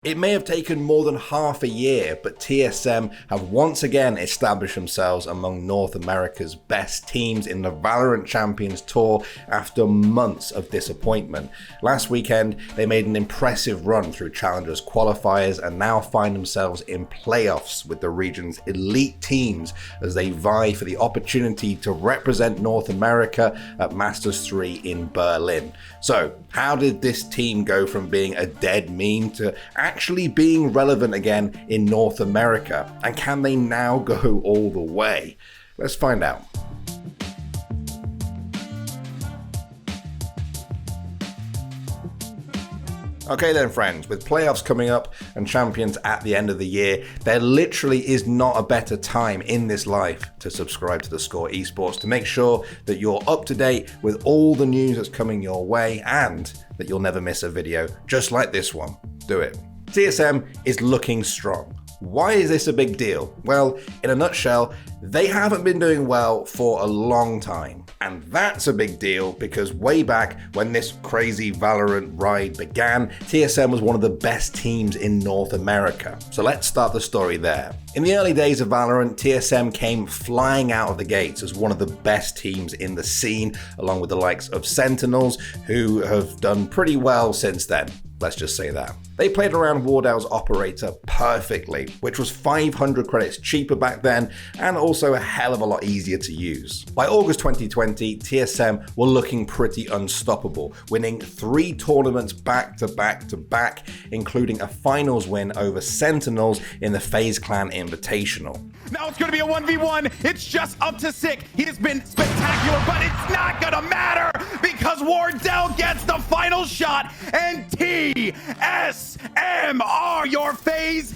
It may have taken more than half a year, but TSM have once again established themselves among North America's best teams in the Valorant Champions Tour after months of disappointment. Last weekend, they made an impressive run through Challengers qualifiers and now find themselves in playoffs with the region's elite teams as they vie for the opportunity to represent North America at Masters 3 in Berlin. So, how did this team go from being a dead meme to actually being relevant again in North America? And can they now go all the way? Let's find out. Okay then friends, with playoffs coming up and champions at the end of the year, there literally is not a better time in this life to subscribe to theScore Esports to make sure that you're up to date with all the news that's coming your way and that you'll never miss a video just like this one. Do it. TSM is looking strong. Why is this a big deal? Well, in a nutshell, they haven't been doing well for a long time. And that's a big deal because way back when this crazy Valorant ride began, TSM was one of the best teams in North America. So let's start the story there. In the early days of Valorant, TSM came flying out of the gates as one of the best teams in the scene, along with the likes of Sentinels, who have done pretty well since then. Let's just say that. They played around Wardell's operator perfectly, which was 500 credits cheaper back then and also a hell of a lot easier to use. By August 2020, TSM were looking pretty unstoppable, winning 3 tournaments back to back, including a finals win over Sentinels in the FaZe Clan Invitational. Now it's going to be a 1v1. It's just up to Sick. He has been spectacular, but it's not going to matter because Wardell gets the final shot and TSM are your FaZe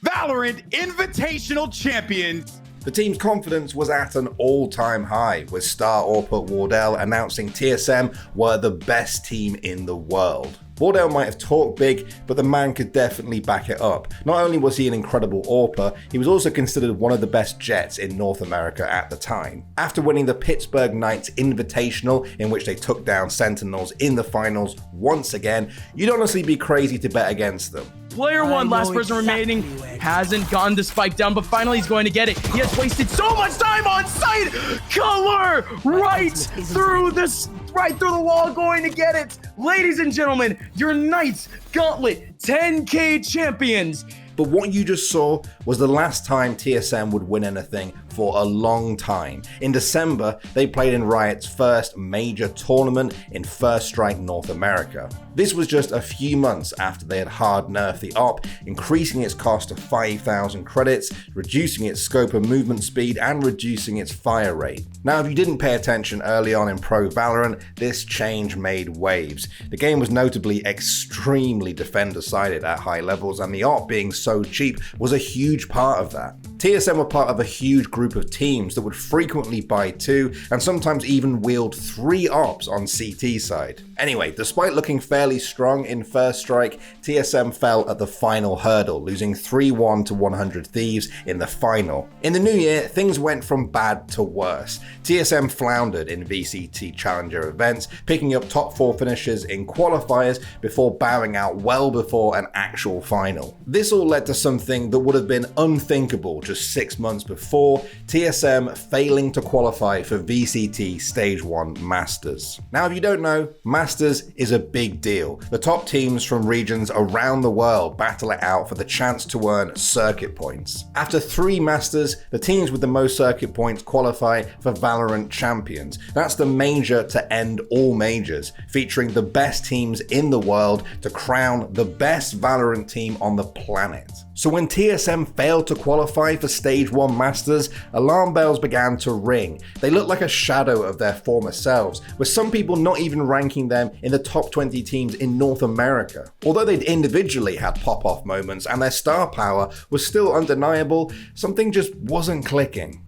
Valorant Invitational Champions. The team's confidence was at an all-time high, with star Orput Wardell announcing TSM were the best team in the world. Wardell might have talked big, but the man could definitely back it up. Not only was he an incredible AWPer, he was also considered one of the best Jets in North America at the time. After winning the Pittsburgh Knights Invitational, in which they took down Sentinels in the finals once again, you'd honestly be crazy to bet against them. Player one, last person remaining, hasn't gotten the spike down, but finally he's going to get it. He has wasted so much time on site. Color right through the wall, going to get it. Ladies and gentlemen, your Knights Gauntlet 10K champions. But what you just saw was the last time TSM would win anything for a long time. In December, they played in Riot's first major tournament in First Strike North America. This was just a few months after they had hard nerfed the op, increasing its cost to 5,000 credits, reducing its scope and movement speed, and reducing its fire rate. Now, if you didn't pay attention early on in Pro Valorant, this change made waves. The game was notably extremely defender-sided at high levels, and the op being so cheap was a huge part of that. TSM were part of a huge group of teams that would frequently buy 2 and sometimes even wield 3 ops on CT side. Anyway, despite looking fairly strong in First Strike, TSM fell at the final hurdle, losing 3-1 to 100 Thieves in the final. In the new year, things went from bad to worse. TSM floundered in VCT Challenger events, picking up top 4 finishes in qualifiers before bowing out well before an actual final. This all led to something that would have been unthinkable just 6 months before, TSM failing to qualify for VCT Stage 1 Masters. Now, if you don't know, Masters is a big deal. The top teams from regions around the world battle it out for the chance to earn circuit points. After 3 Masters, the teams with the most circuit points qualify for Valorant Champions. That's the major to end all majors, featuring the best teams in the world to crown the best Valorant team on the planet. So when TSM failed to qualify for Stage 1 Masters, alarm bells began to ring. They looked like a shadow of their former selves, with some people not even ranking them in the top 20 teams in North America. Although they'd individually had pop-off moments and their star power was still undeniable, something just wasn't clicking.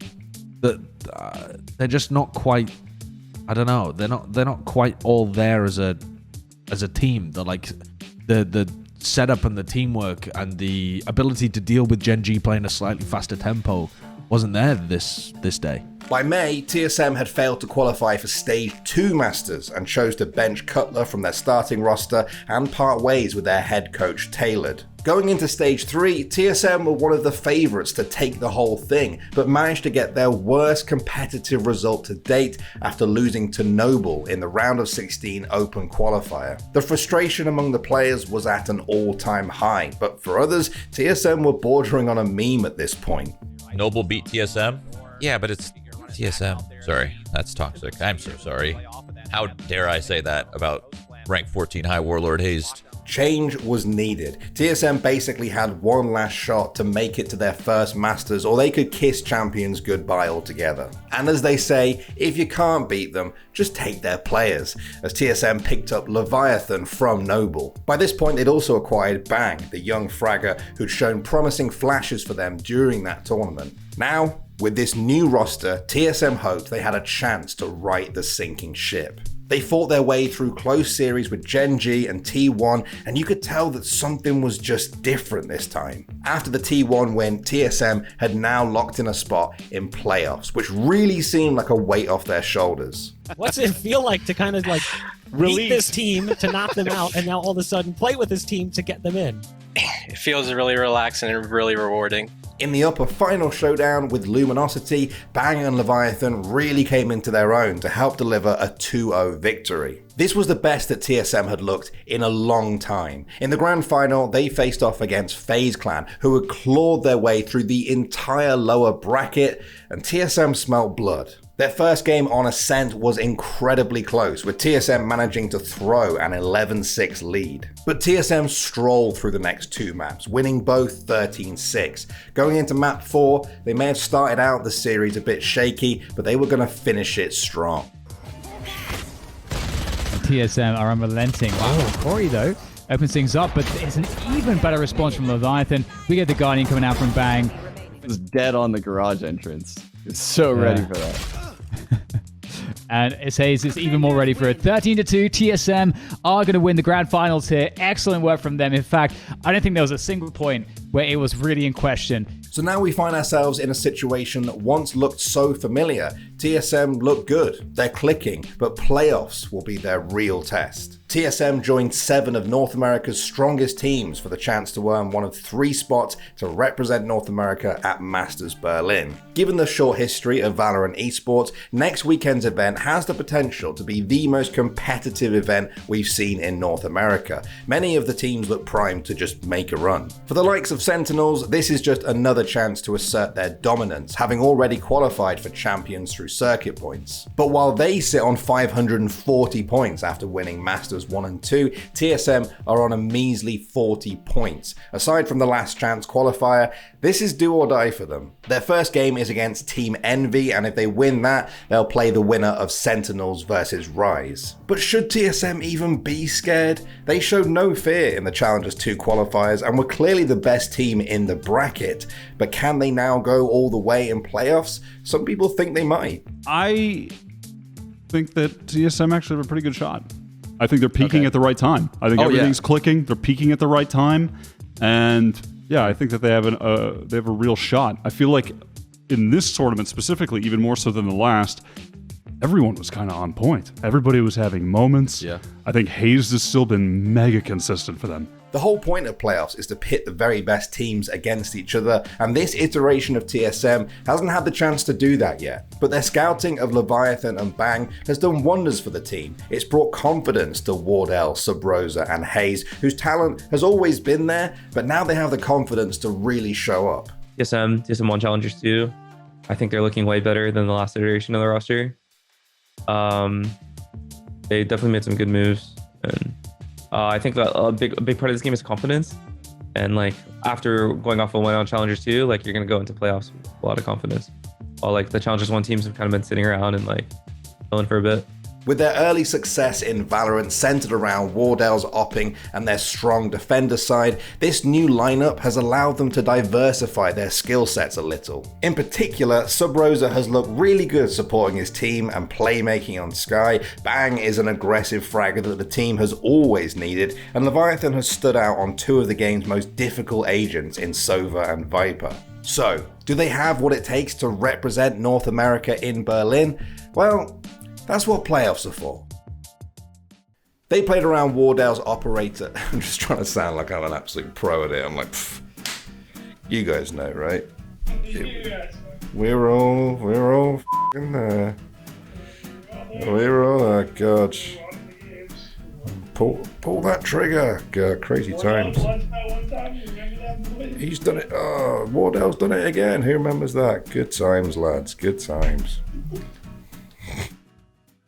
They're just not quite, I don't know, they're not quite all there as a team. They're like the setup and the teamwork and the ability to deal with Gen G playing a slightly faster tempo wasn't there this day. By May, TSM had failed to qualify for Stage 2 Masters and chose to bench Cutler from their starting roster and part ways with their head coach Tailored. Going into stage 3, TSM were one of the favourites to take the whole thing, but managed to get their worst competitive result to date after losing to Noble in the round of 16 open qualifier. The frustration among the players was at an all-time high, but for others, TSM were bordering on a meme at this point. Noble beat TSM? Yeah, but it's TSM. Sorry, that's toxic. I'm so sorry. How dare I say that about rank 14 high Warlord Hazed? Change was needed. TSM basically had one last shot to make it to their first Masters, or they could kiss champions goodbye altogether. And as they say, if you can't beat them, just take their players, as TSM picked up Leviathan from Noble. By this point, they'd also acquired Bang, the young fragger who'd shown promising flashes for them during that tournament. Now, with this new roster, TSM hoped they had a chance to right the sinking ship. They fought their way through close series with Gen G and T1, and you could tell that something was just different this time. After the T1 win, TSM had now locked in a spot in playoffs, which really seemed like a weight off their shoulders. What's it feel like to kind of like beat this team to knock them out, and now all of a sudden play with this team to get them in? It feels really relaxing and really rewarding. In the upper final showdown with Luminosity, Bang and Leviathan really came into their own to help deliver a 2-0 victory. This was the best that TSM had looked in a long time. In the grand final, they faced off against Fahey's clan, who had clawed their way through the entire lower bracket, and TSM smelt blood. Their first game on Ascent was incredibly close, with TSM managing to throw an 11-6 lead. But TSM strolled through the next two maps, winning both 13-6. Going into map 4, they may have started out the series a bit shaky, but they were going to finish it strong. TSM are unrelenting. Wow, Corey though opens things up, but there's an even better response from Leviathan. We get the Guardian coming out from Bang. It was dead on the garage entrance. It's so ready for that. And Hayes is even more ready for it. 13-2, TSM are going to win the grand finals here. Excellent work from them. In fact, I don't think there was a single point where it was really in question. So now we find ourselves in a situation that once looked so familiar. TSM look good, they're clicking, but playoffs will be their real test. TSM joined 7 of North America's strongest teams for the chance to earn one of 3 spots to represent North America at Masters Berlin. Given the short history of Valorant esports, next weekend's event has the potential to be the most competitive event we've seen in North America. Many of the teams look primed to just make a run. For the likes of Sentinels, this is just another chance to assert their dominance, having already qualified for champions through circuit points. But while they sit on 540 points after winning Masters 1 and 2, TSM are on a measly 40 points. Aside from the last chance qualifier, this is do or die for them. Their first game is against Team Envy, and if they win that, they'll play the winner of Sentinels versus Rise. But should TSM even be scared? They showed no fear in the Challengers 2 qualifiers and were clearly the best team in the bracket. But can they now go all the way in playoffs? Some people think they might. I think that TSM actually have a pretty good shot. I think they're peaking at the right time. I think everything's clicking. They're peaking at the right time, and yeah, I think that they have a real shot. I feel like in this tournament specifically, even more so than the last, everyone was kind of on point. Everybody was having moments. Yeah. I think Hayes has still been mega consistent for them. The whole point of playoffs is to pit the very best teams against each other, and this iteration of TSM hasn't had the chance to do that yet. But their scouting of Leviathan and Bang has done wonders for the team. It's brought confidence to Wardell, Subrosa, and Hayes, whose talent has always been there, but now they have the confidence to really show up. TSM won Challengers 2. I think they're looking way better than the last iteration of the roster. They definitely made some good moves, and I think that a big part of this game is confidence. And like after going off a win on Challengers 2, like you're gonna go into playoffs with a lot of confidence. While like the Challengers 1 teams have kind of been sitting around and like chilling for a bit. With their early success in Valorant centered around Wardell's opping and their strong defender side, this new lineup has allowed them to diversify their skill sets a little. In particular, Subrosa has looked really good supporting his team and playmaking on Sky. Bang is an aggressive fragger that the team has always needed, and Leviathan has stood out on 2 of the game's most difficult agents in Sova and Viper. So, do they have what it takes to represent North America in Berlin? Well, that's what playoffs are for. They played around Wardell's operator. I'm just trying to sound like I'm an absolute pro at it. I'm like, pff, you guys know, right? We're all f***ing there. We're all, oh god. Pull that trigger. God, crazy times. He's done it. Oh, Wardell's done it again. Who remembers that? Good times, lads. Good times.